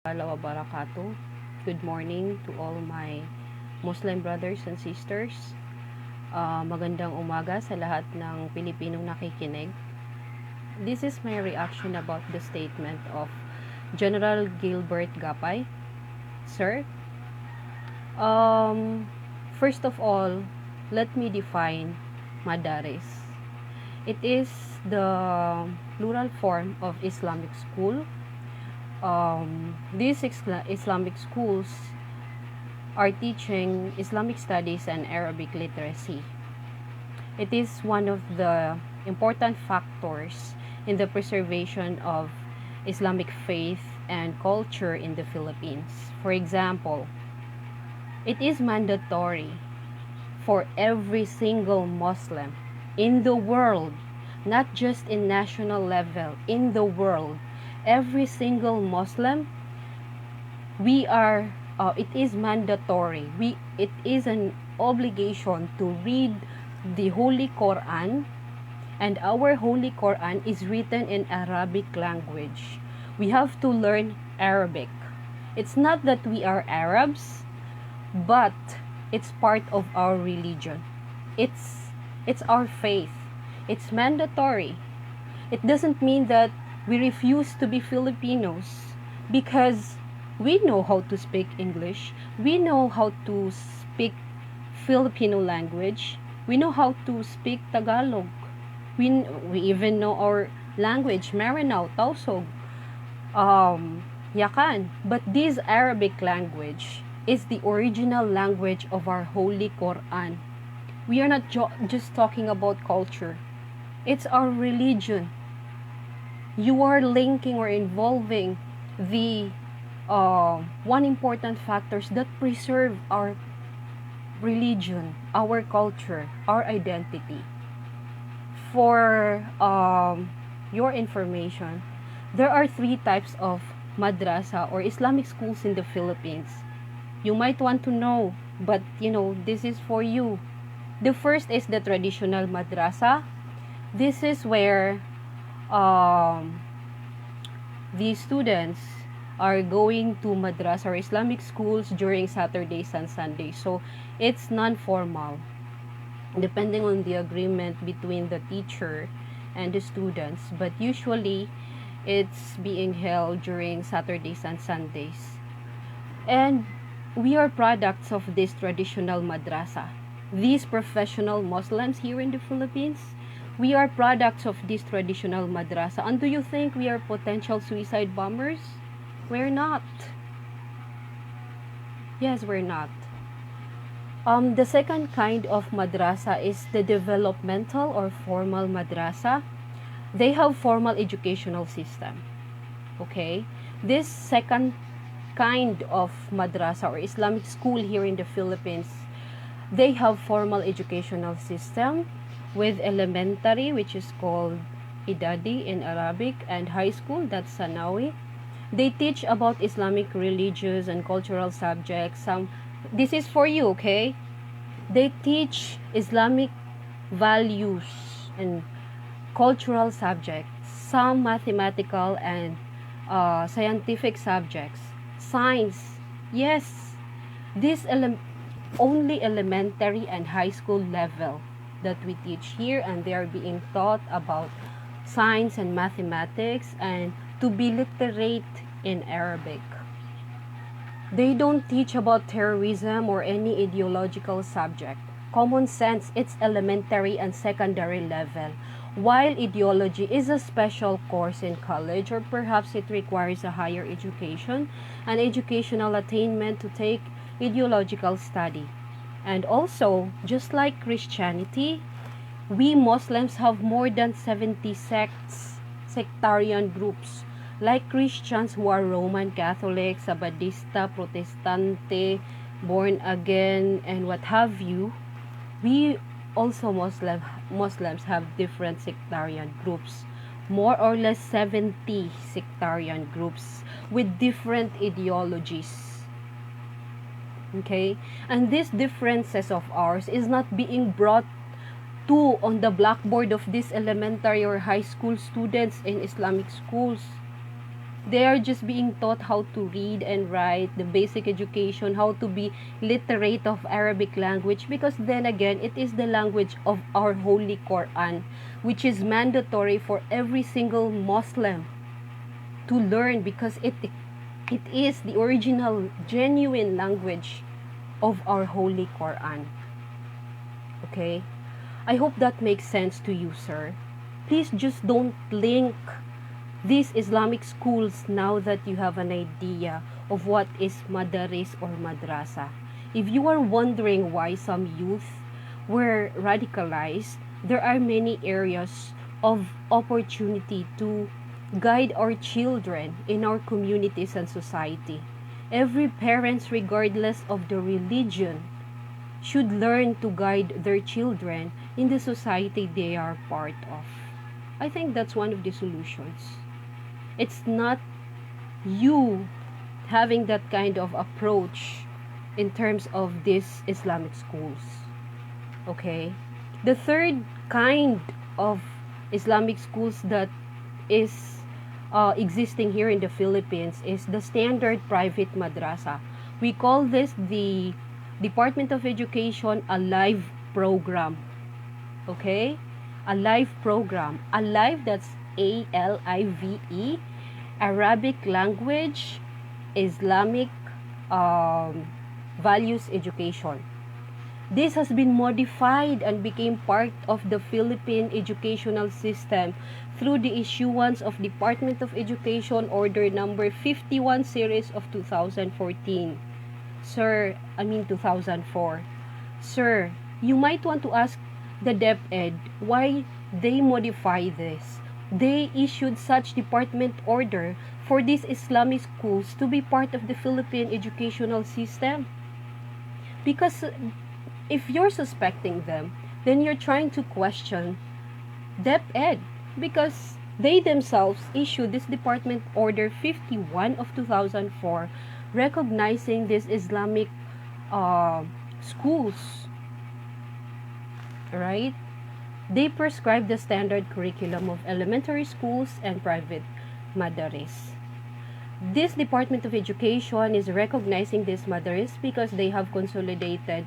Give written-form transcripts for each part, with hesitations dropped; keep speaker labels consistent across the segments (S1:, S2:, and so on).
S1: Wabarakatuh. Good morning to all my Muslim brothers and sisters. Magandang umaga sa lahat ng Pilipinong nakikinig. This is my reaction about the statement of General Gilbert Gabay. Sir, first of all, let me define madaris. It is the plural form of Islamic school. These Islamic schools are teaching Islamic studies and Arabic literacy. It is one of the important factors in the preservation of Islamic faith and culture in the Philippines. For example, it is mandatory for every single Muslim in the world, not just in national level, in the world, every single Muslim, it is mandatory. It is an obligation to read the Holy Quran, and our Holy Quran is written in Arabic language. We have to learn Arabic. It's not that we are Arabs, but it's part of our religion. It's our faith. It's mandatory. It doesn't mean that we refuse to be Filipinos, because we know how to speak English, we know how to speak Filipino language, we know how to speak Tagalog, we even know our language, Maranao, Tausog, Yakan. But this Arabic language is the original language of our Holy Quran. We are not just talking about culture. It's our religion. You are linking or involving the one important factors that preserve our religion, our culture, our identity. For your information, there are 3 types of madrasa or Islamic schools in the Philippines. You might want to know, but this is for you. The first is the traditional madrasa. This is where the students are going to madrasa or Islamic schools during Saturdays and Sundays. So it's non-formal, depending on the agreement between the teacher and the students. But usually, it's being held during Saturdays and Sundays. And we are products of this traditional madrasa. These professional Muslims here in the Philippines, we are products of this traditional madrasa. And do you think we are potential suicide bombers? We're not. Yes, we're not. The second kind of madrasa is the developmental or formal madrasa. They have formal educational system. Okay? This second kind of madrasa or Islamic school here in the Philippines, they have formal educational system with elementary, which is called idadi in Arabic, and high school, that's sanawi. They teach about Islamic religious and cultural subjects. This is for you, okay? They teach Islamic values and cultural subjects, some mathematical and scientific subjects, science. Yes, this only elementary and high school level that we teach here, and they are being taught about science and mathematics and to be literate in Arabic. They don't teach about terrorism or any ideological subject. Common sense, it's elementary and secondary level, while ideology is a special course in college, or perhaps it requires a higher education, an educational attainment to take ideological study. And also, just like Christianity, we Muslims have more than 70 sects, sectarian groups, like Christians who are Roman Catholic, Sabadista, Protestante, born again, and what have you. We also Muslims have different sectarian groups, more or less 70 sectarian groups with different ideologies. Okay, and these differences of ours is not being brought to on the blackboard of these elementary or high school students in Islamic schools. They are just being taught how to read and write, the basic education, how to be literate of Arabic language, because then again, it is the language of our Holy Quran, which is mandatory for every single Muslim to learn, because it is the original, genuine language of our Holy Quran. Okay? I hope that makes sense to you, sir. Please just don't link these Islamic schools now that you have an idea of what is madaris or madrasa. If you are wondering why some youth were radicalized, there are many areas of opportunity to guide our children in our communities and society. Every parent, regardless of the religion, should learn to guide their children in the society they are part of. I think that's one of the solutions. It's not you having that kind of approach in terms of these Islamic schools. Okay? The third kind of Islamic schools that is existing here in the Philippines is the standard private madrasa. We call this the Department of Education Alive program. Okay? Alive program. Alive, that's ALIVE, Arabic language, Islamic values education. This has been modified and became part of the Philippine educational system through the issuance of Department of Education Order number 51 series of 2014. 2004. Sir, you might want to ask the DepEd why they modify this. They issued such department order for these Islamic schools to be part of the Philippine educational system. Because if you're suspecting them, then you're trying to question DepEd, because they themselves issued this Department Order 51 of 2004 recognizing these Islamic schools, right? They prescribe the standard curriculum of elementary schools and private madaris. This Department of Education is recognizing these madaris because they have consolidated,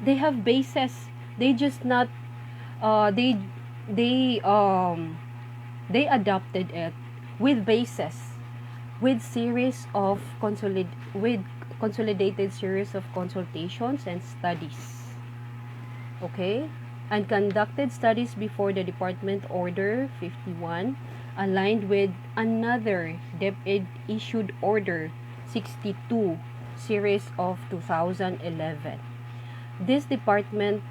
S1: they have bases. They just not they adopted it with bases, with series of consolidated series of consultations and studies. Okay? And conducted studies before the Department Order 51 aligned with another DepEd issued Order 62 series of 2011. This Department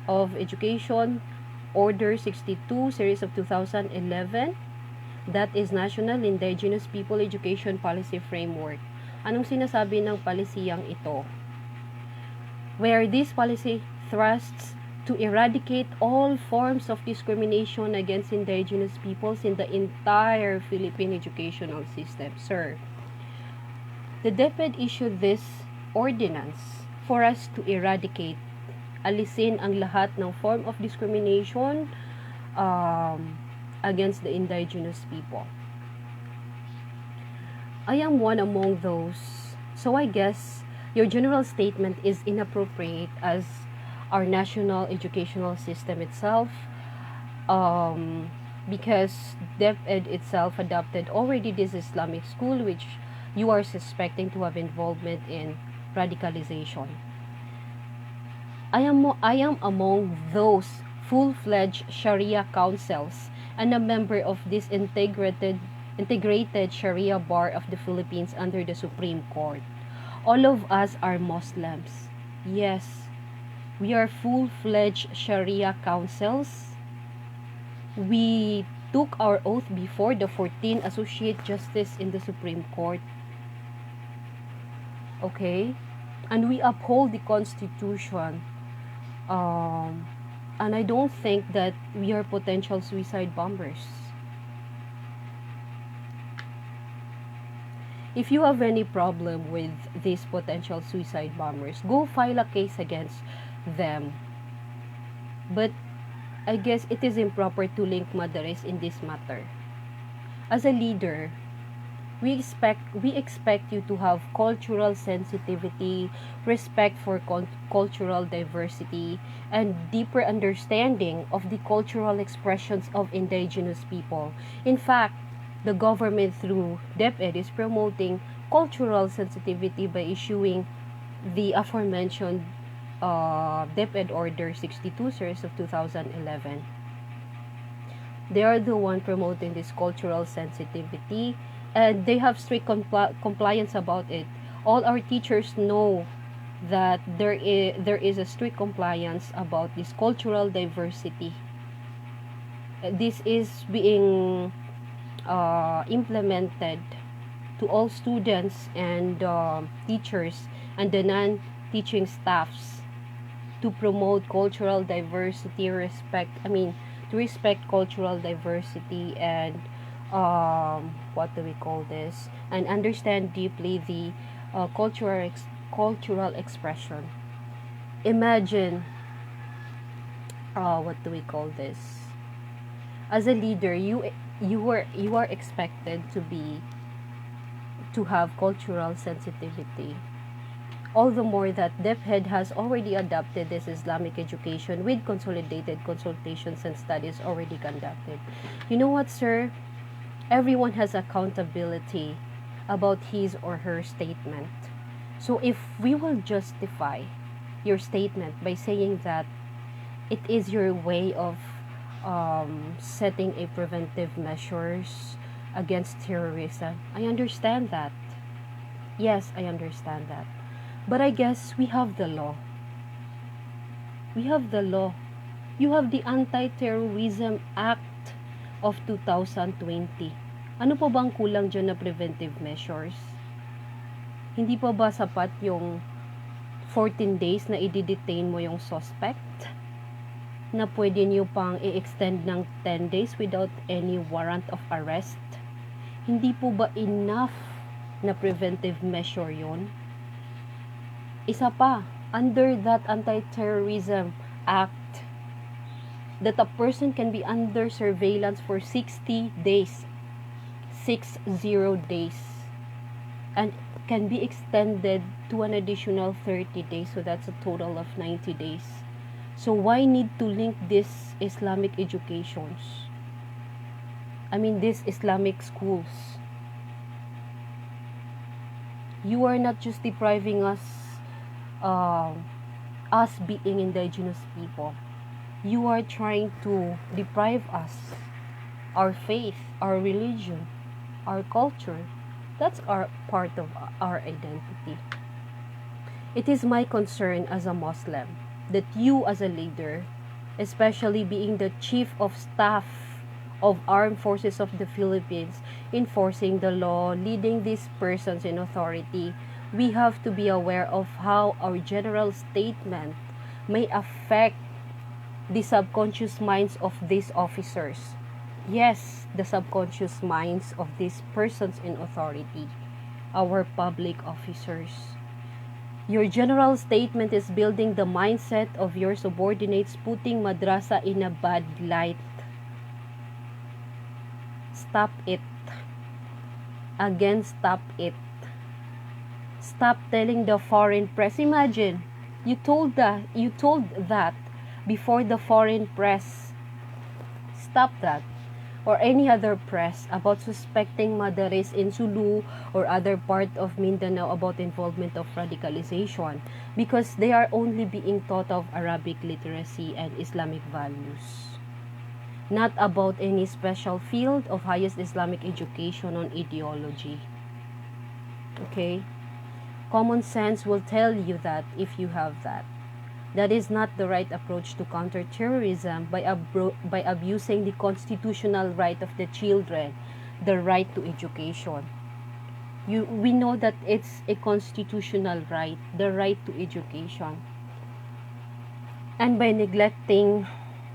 S1: of Education Order 62 series of 2011, that is National Indigenous People Education Policy Framework. Anong sinasabi ng palisiyang ito? Where this policy thrusts to eradicate all forms of discrimination against indigenous peoples in the entire Philippine educational system. Sir, the DepEd issued this ordinance for us to eradicate, alisin ang lahat ng form of discrimination against the indigenous people. I am one among those. So I guess your general statement is inappropriate, as our national educational system itself, because DepEd itself adopted already this Islamic school which you are suspecting to have involvement in radicalization. I am among those full-fledged Sharia councils and a member of this integrated Sharia bar of the Philippines under the Supreme Court. All of us are Muslims. Yes, we are full-fledged Sharia councils. We took our oath before the 14th Associate Justice in the Supreme Court. Okay? And we uphold the Constitution. And I don't think that we are potential suicide bombers. If you have any problem with these potential suicide bombers, go file a case against them. But I guess it is improper to link madaris in this matter. As a leader, We expect you to have cultural sensitivity, respect for cultural diversity, and deeper understanding of the cultural expressions of indigenous people. In fact, the government through DepEd is promoting cultural sensitivity by issuing the aforementioned DepEd Order 62 series of 2011. They are the one promoting this cultural sensitivity, and they have strict compliance about it. All our teachers know that there is a strict compliance about this cultural diversity. This is being implemented to all students and teachers and the non-teaching staffs to promote cultural diversity, to respect cultural diversity, and what do we call this, and understand deeply the cultural expression. Imagine, what do we call this, as a leader, you are expected to have cultural sensitivity. All the more that DepEd has already adopted this Islamic education with consolidated consultations and studies already conducted. You know what, sir? Everyone has accountability about his or her statement. So if we will justify your statement by saying that it is your way of setting a preventive measures against terrorism, I understand that. Yes, I understand that. But I guess we have the law. We have the law. You have the Anti-Terrorism Act of 2020. Ano pa bang kulang dyan na preventive measures? Hindi pa ba sapat yung 14 days na i-detain mo yung suspect? Na pwede niyo pang i-extend ng 10 days without any warrant of arrest? Hindi po ba enough na preventive measure yon? Isa pa, under that Anti-Terrorism Act, that a person can be under surveillance for 60 days. 60 days. And can be extended to an additional 30 days. So that's a total of 90 days. So why need to link these Islamic educations? These Islamic schools. You are not just depriving us being indigenous people. You are trying to deprive us our faith, our religion, our culture. That's our part of our identity. It is my concern as a Muslim that you as a leader, especially being the chief of staff of Armed Forces of the Philippines, enforcing the law, leading these persons in authority, we have to be aware of how our general statement may affect the subconscious minds of these officers. Yes, the subconscious minds of these persons in authority, our public officers. Your general statement is building the mindset of your subordinates, putting madrasa in a bad light. Stop it. Again, stop it. Stop telling the foreign press. Imagine, you told that before the foreign press. Stop that. Or any other press about suspecting Madaris in Sulu or other part of Mindanao about involvement of radicalization, because they are only being taught of Arabic literacy and Islamic values, not about any special field of highest Islamic education on ideology. Okay? Common sense will tell you that if you have that. That is not the right approach to counter terrorism by abusing the constitutional right of the children, the right to education. We know that it's a constitutional right, the right to education. And by neglecting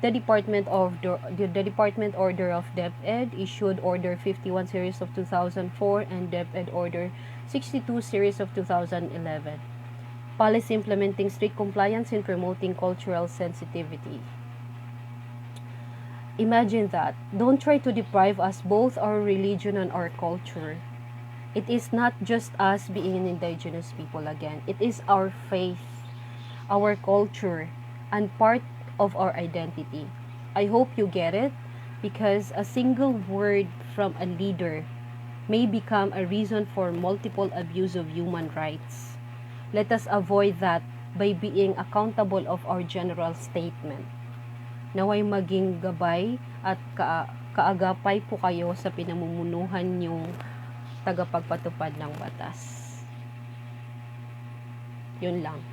S1: the Department Order of DepEd issued Order 51 series of 2004 and DepEd Order 62 series of 2011. Policy implementing strict compliance in promoting cultural sensitivity. Imagine that. Don't try to deprive us both our religion and our culture. It is not just us being an indigenous people again. It is our faith, our culture, and part of our identity. I hope you get it, because a single word from a leader may become a reason for multiple abuse of human rights. Let us avoid that by being accountable of our general statement. Naway maging gabay at kaagapay po kayo sa pinamumunuhan niyong tagapagpatupad ng batas. Yun lang.